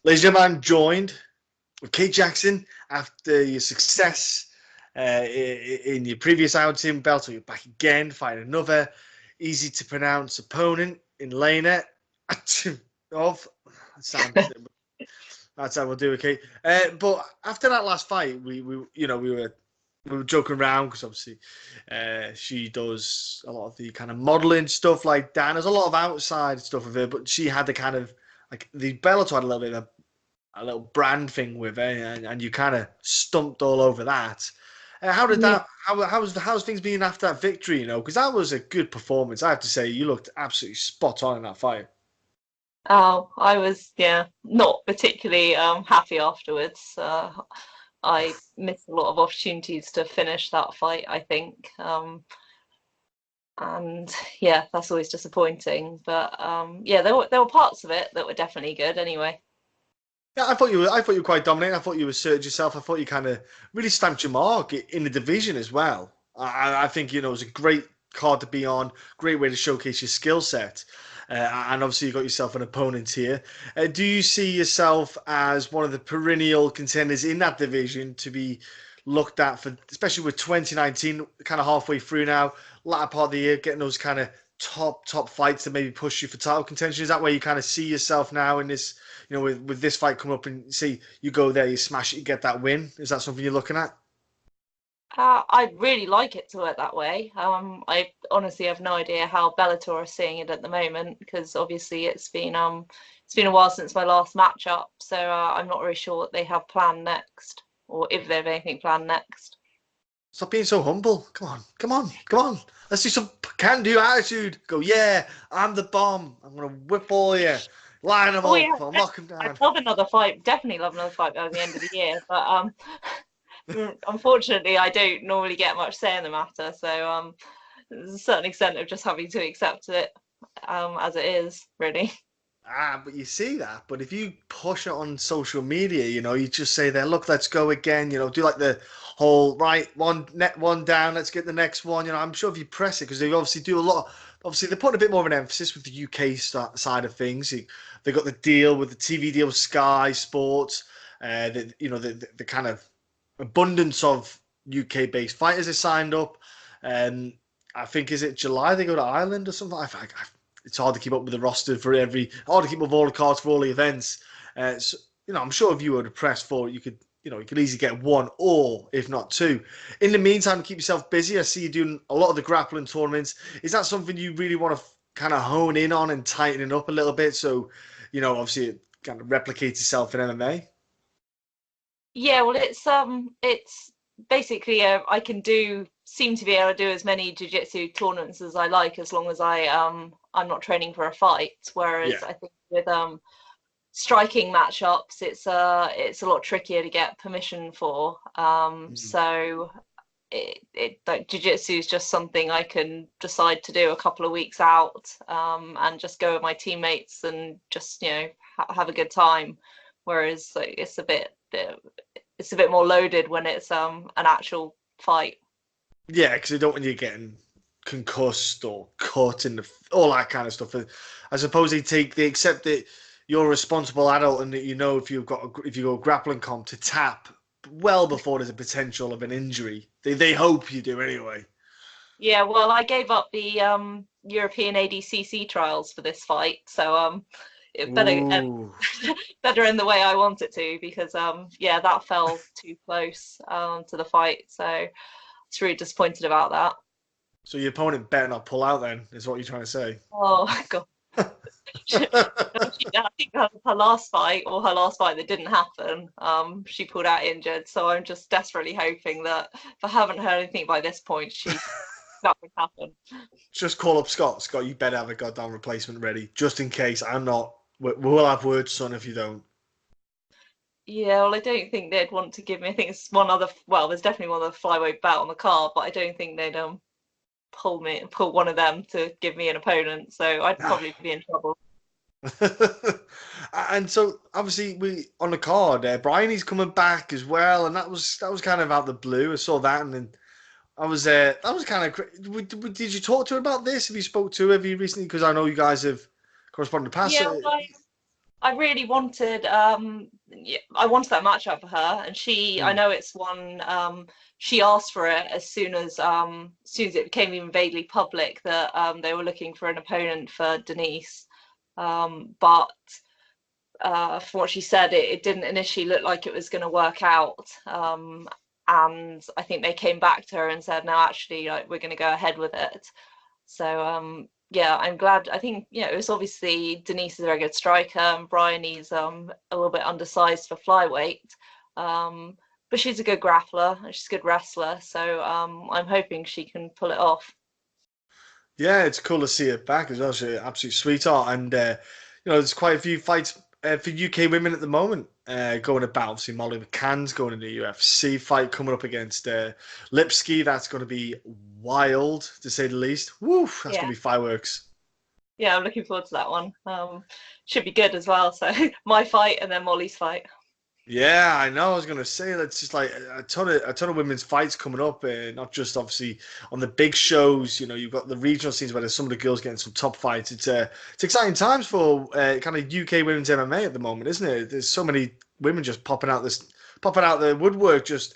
Ladies and gentlemen, I'm joined with Kate Jackson after your success in your previous outing. Bellator, you're back again, fighting another easy to pronounce opponent in Lena of. Sounds that's how we'll do it, Kate. But after that last fight, we were joking around because obviously she does a lot of the kind of modeling stuff like that. There's a lot of outside stuff of her, but she had the kind of like the Bellator had a little bit of a little brand thing with it, and you kind of stumped all over that. How did Yeah. that? How's things been after that victory? Because that was a good performance. I have to say, you looked absolutely spot on in that fight. Oh, I was, not particularly happy afterwards. I missed a lot of opportunities to finish that fight, I think. And yeah, that's always disappointing. But yeah, there were parts of it that were definitely good anyway. Yeah, I thought you were quite dominant. I thought you asserted yourself. I thought you kind of really stamped your mark in the division as well. I think it was a great card to be on, great way to showcase your skill set, and obviously you got yourself an opponent here. Do you see yourself as one of the perennial contenders in that division to be looked at for, especially with 2019 kind of halfway through now, latter part of the year, getting those kind of top fights to maybe push you for title contention? Is that where you kind of see yourself now in this? With this fight coming up and see you go there, you smash it, you get that win. Is that something you're looking at? I'd really like it to work that way. I honestly have no idea how Bellator are seeing it at the moment because obviously it's been a while since my last matchup, so I'm not really sure what they have planned next or if they have anything planned next. Stop being so humble. Come on, come on, come on. Let's do some can-do attitude. Go, yeah, I'm the bomb. I'm gonna whip all you, line them Oh yeah, up, I'll knock them I'd down. love another fight. Definitely love another fight by the end of the year, but unfortunately, I don't normally get much say in the matter. So there's a certain extent of just having to accept it as it is, really. But you see that. But if you push it on social media, you just say there, look, let's go again. Do like the whole right one down, let's get the next one. I'm sure if you press it, because they obviously do a lot. Obviously, they're putting a bit more of an emphasis with the UK side of things. They got the deal with the TV deal with Sky Sports. The kind of abundance of UK-based fighters are signed up. And I think is it July they go to Ireland or something. It's hard to keep up with the roster for hard to keep up with all the cards for all the events. So, I'm sure if you were to press for it, you could easily get one or if not two. In the meantime, keep yourself busy. I see you doing a lot of the grappling tournaments. Is that something you really want to kind of hone in on and tighten it up a little bit? So, obviously it kind of replicates itself in MMA. Yeah, well, it's basically I can do seem to be able to do as many jiu-jitsu tournaments as I like as long as I'm not training for a fight. Yeah. Whereas I think with striking matchups, it's a lot trickier to get permission for. Mm. So it like jiu-jitsu is just something I can decide to do a couple of weeks out and just go with my teammates and just have a good time. Whereas like, it's a bit more loaded when it's an actual fight. Yeah, because they don't want you getting concussed or cut and all that kind of stuff. I suppose they accept that you're a responsible adult and that if you go grappling comp to tap well before there's a potential of an injury. They hope you do anyway. Yeah, well, I gave up the European ADCC trials for this fight, so it Ooh. better in the way I want it to because yeah, that fell too close to the fight, so I was really disappointed about that. So your opponent better not pull out then, is what you're trying to say. Oh God. I think her last fight or her last fight that didn't happen, she pulled out injured. So I'm just desperately hoping that if I haven't heard anything by this point, that would happen. Just call up Scott. Scott, you better have a goddamn replacement ready, just in case I'm not. We'll have words, son, if you don't. Yeah, well, I don't think they'd want to give me. I think it's one other. Well, there's definitely one other flyweight bout on the card, but I don't think they'd pull one of them to give me an opponent. So I'd probably be in trouble. And so obviously we on the card, Bryony's coming back as well, and that was kind of out the blue. I saw that, and then that was kind of. Did you talk to her about this? Have you spoke to her? Have you recently? Because I know you guys have corresponded past. Yeah, I really wanted I wanted that matchup for her, and I Mm. know it's one she asked for it as soon as it became even vaguely public that they were looking for an opponent for Denise. But from what she said, it didn't initially look like it was going to work out. And I think they came back to her and said, no, actually, like, we're going to go ahead with it. So yeah, I'm glad. I think it was obviously Denise is a very good striker, and Bryony's a little bit undersized for flyweight, but she's a good grappler and she's a good wrestler. So I'm hoping she can pull it off. Yeah, it's cool to see her back as well. She's an absolute sweetheart, and there's quite a few fights for UK women at the moment going about. Obviously, Molly McCann's going in the UFC fight coming up against Lipsky. That's going to be wild to say the least. Woo, that's going Yeah, to be fireworks. yeah, I'm looking forward to that one. Should be good as well. So my fight and then Molly's fight. Yeah, I know. I was gonna say that's just like a ton of women's fights coming up, not just obviously on the big shows. You've got the regional scenes where there's some of the girls getting some top fights. It's exciting times for kind of UK women's MMA at the moment, isn't it? There's so many women just popping out the woodwork, just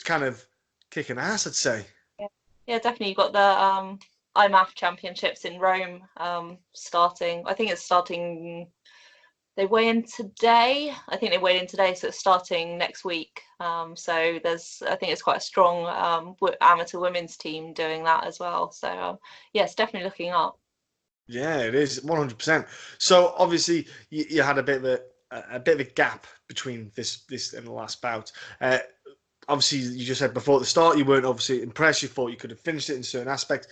kind of kicking ass, I'd say. Yeah, yeah, definitely. You've got the IMAF championships in Rome starting. I think it's starting. They weigh in today. I think they weigh in today, so it's starting next week. So I think it's quite a strong amateur women's team doing that as well. So yeah, it's definitely looking up. Yeah, it is 100%. So obviously you had a bit of a gap between this and the last bout. Obviously, you just said before at the start you weren't obviously impressed. You thought you could have finished it in certain aspects.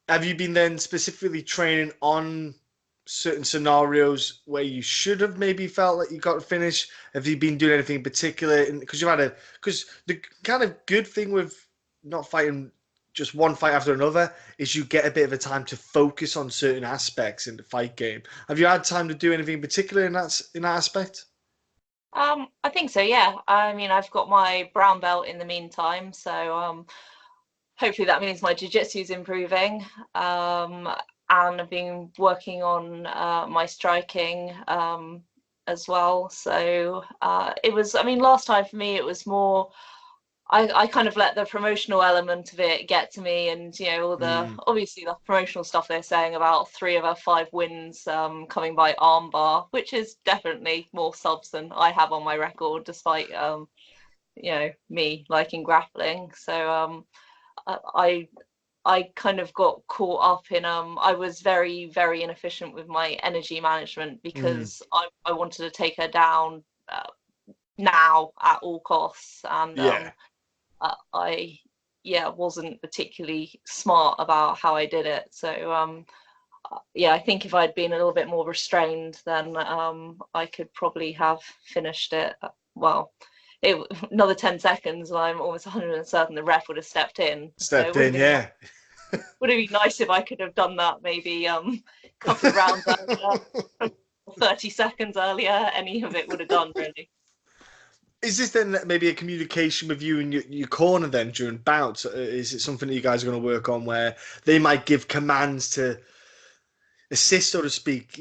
Have you been then specifically training on certain scenarios where you should have maybe felt that you got to finish? Have you been doing anything in particular? Because the kind of good thing with not fighting just one fight after another is you get a bit of a time to focus on certain aspects in the fight game. Have you had time to do anything in particular in that aspect? I think so. Yeah. I mean, I've got my brown belt in the meantime, so hopefully that means my jiu-jitsu is improving. And I've been working on my striking as well. So it was, I mean, last time for me, it was more, I kind of let the promotional element of it get to me, and all the Mm, obviously the promotional stuff they're saying about 3 of our 5 wins coming by armbar, which is definitely more subs than I have on my record, despite me liking grappling. So I I kind of got caught up in I was very, very inefficient with my energy management mm, because I wanted to take her down now at all costs, and yeah. I yeah wasn't particularly smart about how I did it. So yeah, I think if I'd been a little bit more restrained, then I could probably have finished it. Well, another 10 seconds, and I'm almost 100% certain the ref would have stepped in. So it Stepped would have in, been nice. yeah. Would have been nice if I could have done that maybe a couple of rounds earlier, 30 seconds earlier. Any of it would have done really. Is this then maybe a communication with you and your corner then during bouts? Is it something that you guys are going to work on where they might give commands to assist, so to speak?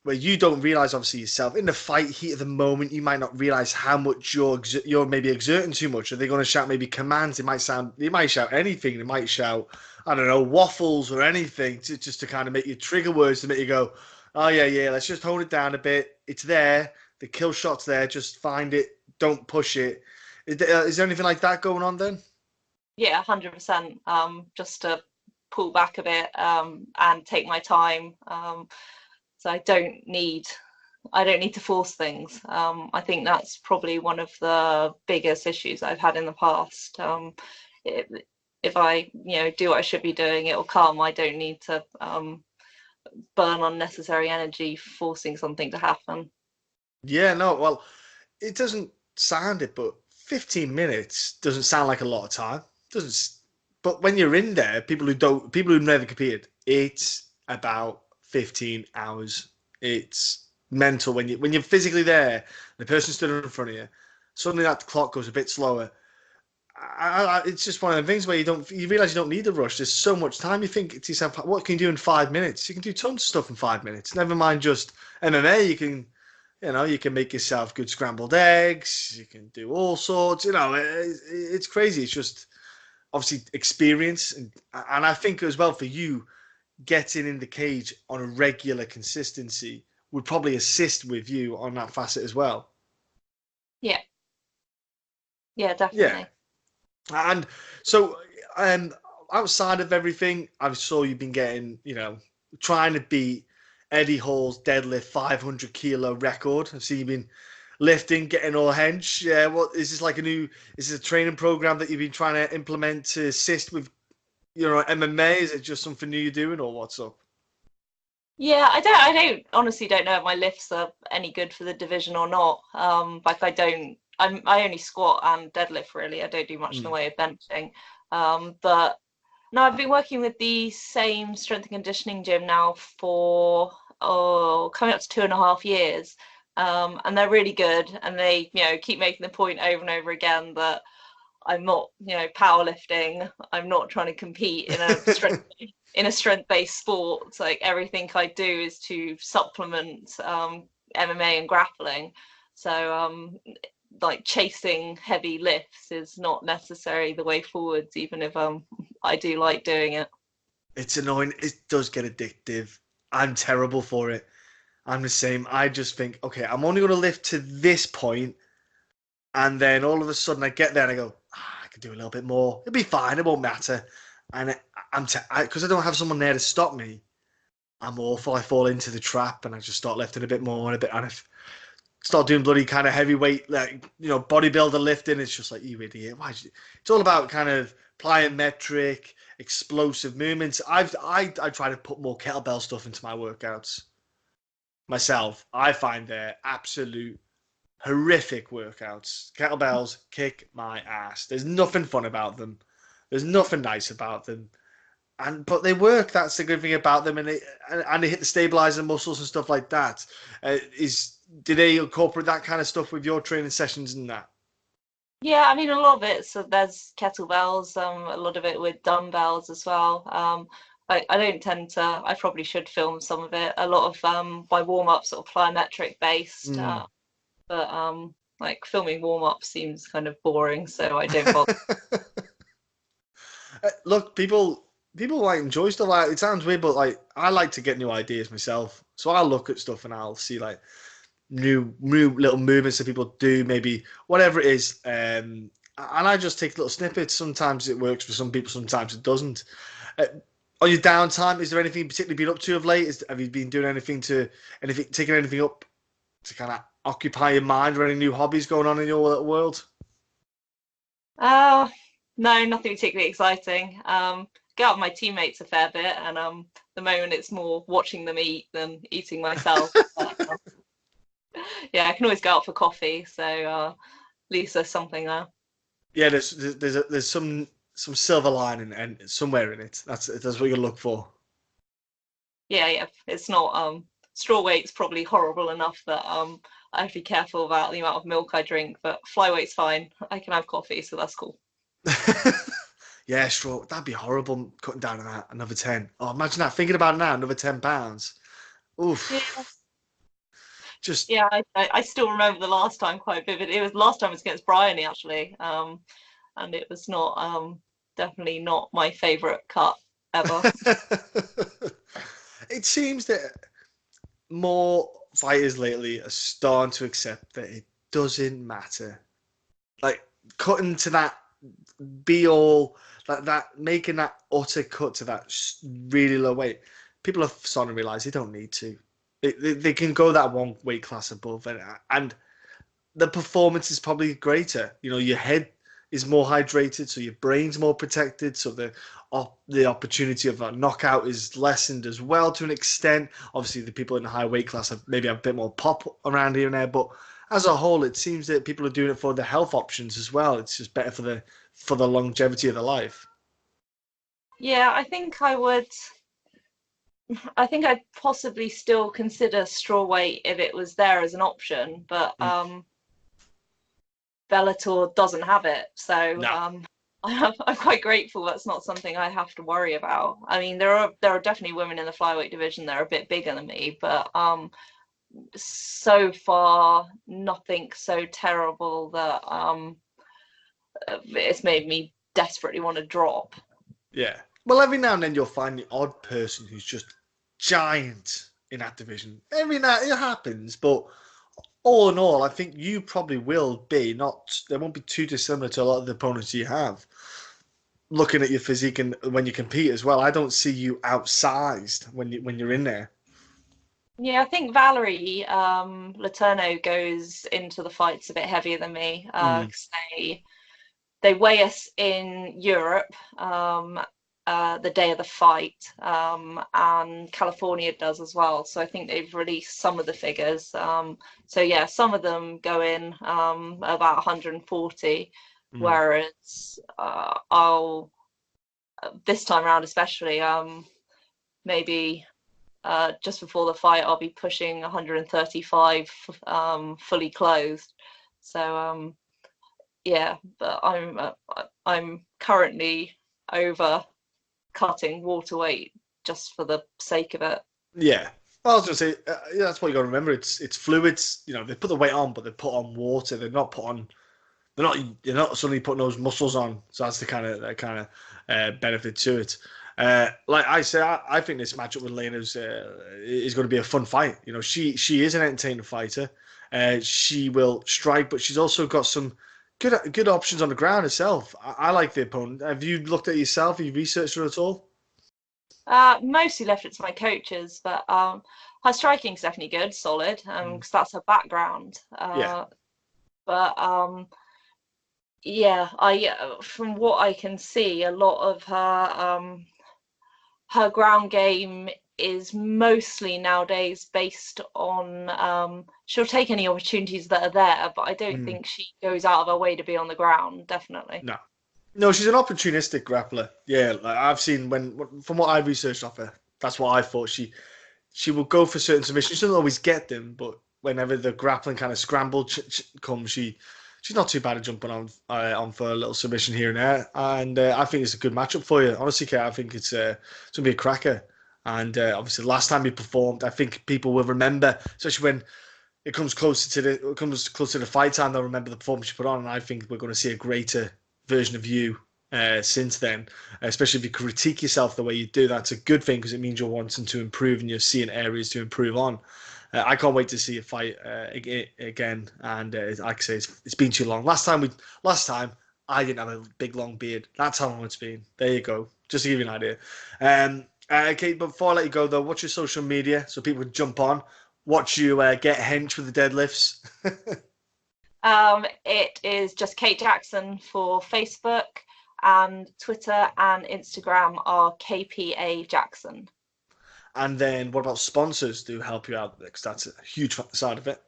Where you don't realize obviously yourself in the fight heat of the moment, you might not realize how much you're maybe exerting too much. Are they going to shout maybe commands? They might shout anything. They might shout, I don't know, waffles or anything just to kind of make you trigger words to make you go, oh yeah, yeah, let's just hold it down a bit. It's there. The kill shot's there. Just find it. Don't push it. Is there anything like that going on then? Yeah, 100%. Just to pull back a bit and take my time. So I don't need to force things. I think that's probably one of the biggest issues I've had in the past. If, if I, do what I should be doing, it'll come. I don't need to burn unnecessary energy forcing something to happen. Yeah, no, well, it doesn't sound it, but 15 minutes doesn't sound like a lot of time. Doesn't, but when you're in there, people who've never competed, it's about 15 hours. It's mental when you're physically there, the person stood in front of you, suddenly that clock goes a bit slower. it's just one of the things where you realize you don't need a rush. There's so much time. You think to yourself, what can you do in 5 minutes? You can do tons of stuff in 5 minutes. Never mind just MMA. You can make yourself good scrambled eggs. You can do all sorts. It's crazy. It's just obviously experience, and I think as well for you, getting in the cage on a regular consistency would probably assist with you on that facet as well. Yeah. Yeah, Yeah. definitely. And so, outside of everything, I saw you've been getting, trying to beat Eddie Hall's deadlift 500 kilo record. I see you've been lifting, getting all hench. Yeah, what is this like is this a training program that you've been trying to implement to assist with, MMA? Is it just something new you're doing, or what's up? Yeah, I honestly don't know if my lifts are any good for the division or not. Like I only squat and deadlift really. I don't do much in the Mm. way of benching. But no, I've been working with the same strength and conditioning gym now for coming up to 2.5 years. And they're really good, and they, keep making the point over and over again that I'm not, powerlifting. I'm not trying to compete in a strength-based sport. It's like everything I do is to supplement MMA and grappling. So like chasing heavy lifts is not necessarily the way forwards, even if I do like doing it. It's annoying. It does get addictive. I'm terrible for it. I'm the same. I just think, okay, I'm only going to lift to this point, and then all of a sudden I get there and I go, I can do a little bit more. It'll be fine. It won't matter. And because I don't have someone there to stop me, I'm awful. I fall into the trap and I just start lifting a bit more and a bit, and I start doing bloody kind of heavyweight, like bodybuilder lifting. It's just like, you idiot. It's all about kind of plyometric, explosive movements. I try to put more kettlebell stuff into my workouts myself. I find they're absolute horrific workouts. Kettlebells kick my ass. There's nothing fun about them. There's nothing nice about them. But they work. That's the good thing about them, and they hit the stabilizer muscles and stuff like that. Do they incorporate that kind of stuff with your training sessions and that? Yeah, I mean a lot of it. So there's kettlebells, a lot of it with dumbbells as well. I don't tend to. I probably should film some of it. A lot of my warm ups sort of plyometric based, Mm. but like filming warm ups seems kind of boring, so I don't bother. Look, people like enjoy stuff like it. Sounds weird, but like I like to get new ideas myself. So I'll look at stuff and I'll see like new little movements that people do, maybe whatever it is. And I just take little snippets. Sometimes it works for some people, sometimes it doesn't. Uh, on your downtime, is there anything particularly been up to of late? Have you been doing taking anything up to kind of occupy your mind, or any new hobbies going on in your little world? Uh, no, nothing particularly exciting. Get out with my teammates a fair bit, and the moment it's more watching them eat than eating myself. But, yeah, I can always go out for coffee, so at least there's something there. Yeah, there's some silver lining and somewhere in it. That's what you look for. Yeah, yeah, it's not straw weight's probably horrible enough that I have to be careful about the amount of milk I drink, but flyweight's fine. I can have coffee, so that's cool. Yeah, sure. That'd be horrible cutting down on that another 10. Oh, imagine that. Thinking about it now, another 10 pounds. Yeah, Oof. Just yeah, I still remember the last time quite vividly. It was last time it was against Bryony actually, and it was not definitely not my favourite cut ever. it seems that more fighters lately are starting to accept that it doesn't matter. Like cutting to that be all, like that, making that utter cut to that really low weight. People are starting to realize they don't need to. They can go that one weight class above, and the performance is probably greater. Your head is more hydrated, so your brain's more protected, so the opportunity of a knockout is lessened as well to an extent. Obviously, the people in the high weight class have maybe a bit more pop around here and there, but as a whole, it seems that people are doing it for the health options as well. It's just better for the longevity of the life. Yeah, I think I would. I think I'd possibly still consider straw weight if it was there as an option, but Mm. Bellator doesn't have it. So No. I'm quite grateful that's not something I have to worry about. I mean, there are definitely women in the flyweight division that are a bit bigger than me, but so far nothing so terrible that it's made me desperately want to drop. Yeah. Well, every now and then you'll find the odd person who's just giant in that division. Every now it happens, but all in all, I think you probably will be not. They won't be too dissimilar to a lot of the opponents you have. Looking at your physique and when you compete as well, I don't see you outsized when you're in there. Yeah, I think Valerie Letourneau goes into the fights a bit heavier than me Mm. because they weigh us in Europe the day of the fight, and California does as well. So I think they've released some of the figures. So yeah, some of them go in about 140, Mm. whereas I'll this time around especially maybe just before the fight I'll be pushing 135 fully clothed. So yeah, but I'm currently over cutting water weight just for the sake of it. Yeah. Well, I was going to say, yeah, that's what you got to remember. It's fluids. You know, they put the weight on, but they put on water. They're not put on. They're not. You're not suddenly putting those muscles on. So that's the kind of benefit to it. Like I say, I think this matchup with Lena is going to be a fun fight. You know, she is an entertaining fighter. She will strike, but she's also got some good options on the ground herself. I like the opponent. Have you looked at it yourself? Have you researched her at all? Mostly left it to my coaches, but her striking's definitely good, solid, Mm. because that's her background. Yeah. But yeah, I from what I can see, a lot of her ground game is mostly nowadays based on she'll take any opportunities that are there, but I don't Mm. think she goes out of her way to be on the ground, definitely. No. No, she's an opportunistic grappler. Yeah, like I've seen from what I researched off her, that's what I thought. She will go for certain submissions. She doesn't always get them, but whenever the grappling kind of scramble comes, she's not too bad at jumping on for a little submission here and there. And I think it's a good matchup for you. Honestly, Kate, I think it's gonna be a cracker. And obviously, the last time you performed, I think people will remember, especially when it comes close to the fight time. They'll remember the performance you put on, and I think we're going to see a greater version of you since then. Especially if you critique yourself the way you do, that's a good thing because it means you're wanting to improve and you're seeing areas to improve on. I can't wait to see a fight again. And like I say, it's been too long. Last time I didn't have a big long beard. That's how long it's been. There you go. Just to give you an idea. Okay, but before I let you go though, what's your social media so people can jump on, watch you get hench with the deadlifts? It is just Kate Jackson for Facebook, and Twitter and Instagram are KPA Jackson. And then what about sponsors do help you out? Because that's a huge side of it.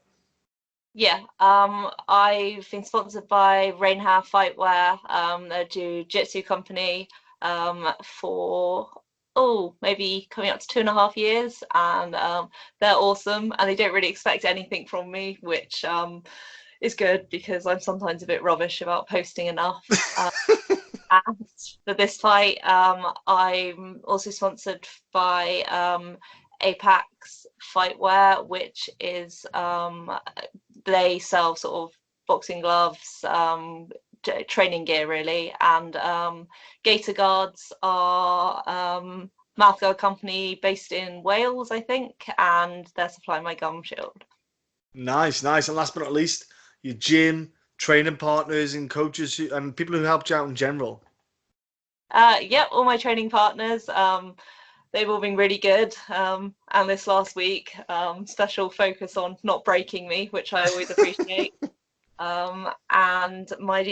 Yeah, I've been sponsored by Rainha Fightwear, a jiu-jitsu company, for maybe coming up to 2.5 years, and they're awesome, and they don't really expect anything from me, which is good because I'm sometimes a bit rubbish about posting enough. And for this fight, I'm also sponsored by Apex Fightwear, which is they sell sort of boxing gloves, training gear really, and Gator Guards are mouthguard company based in Wales, I think, and they're supplying my gum shield. Nice, nice. And last but not least, your gym, training partners, and coaches and people who helped you out in general. Yep, all my training partners. They've all been really good. And this last week, special focus on not breaking me, which I always appreciate. And my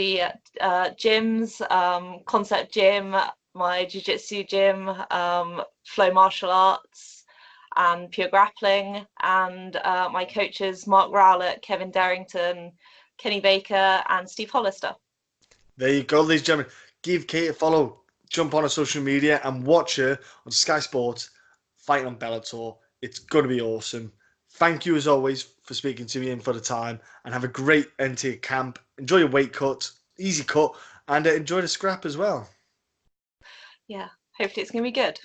gyms, Concept Gym, my jiu-jitsu gym, Flow Martial Arts, and Pure Grappling, and my coaches Mark Rowlett, Kevin Darrington, Kenny Baker, and Steve Hollister. There you go, ladies and gentlemen. Give Kate a follow. Jump on her social media and watch her on Sky Sports fighting on Bellator. It's going to be awesome. Thank you as always for speaking to me and for the time, and have a great end to your camp enjoy your weight cut, easy cut, and enjoy the scrap as well. Yeah, hopefully it's going to be good.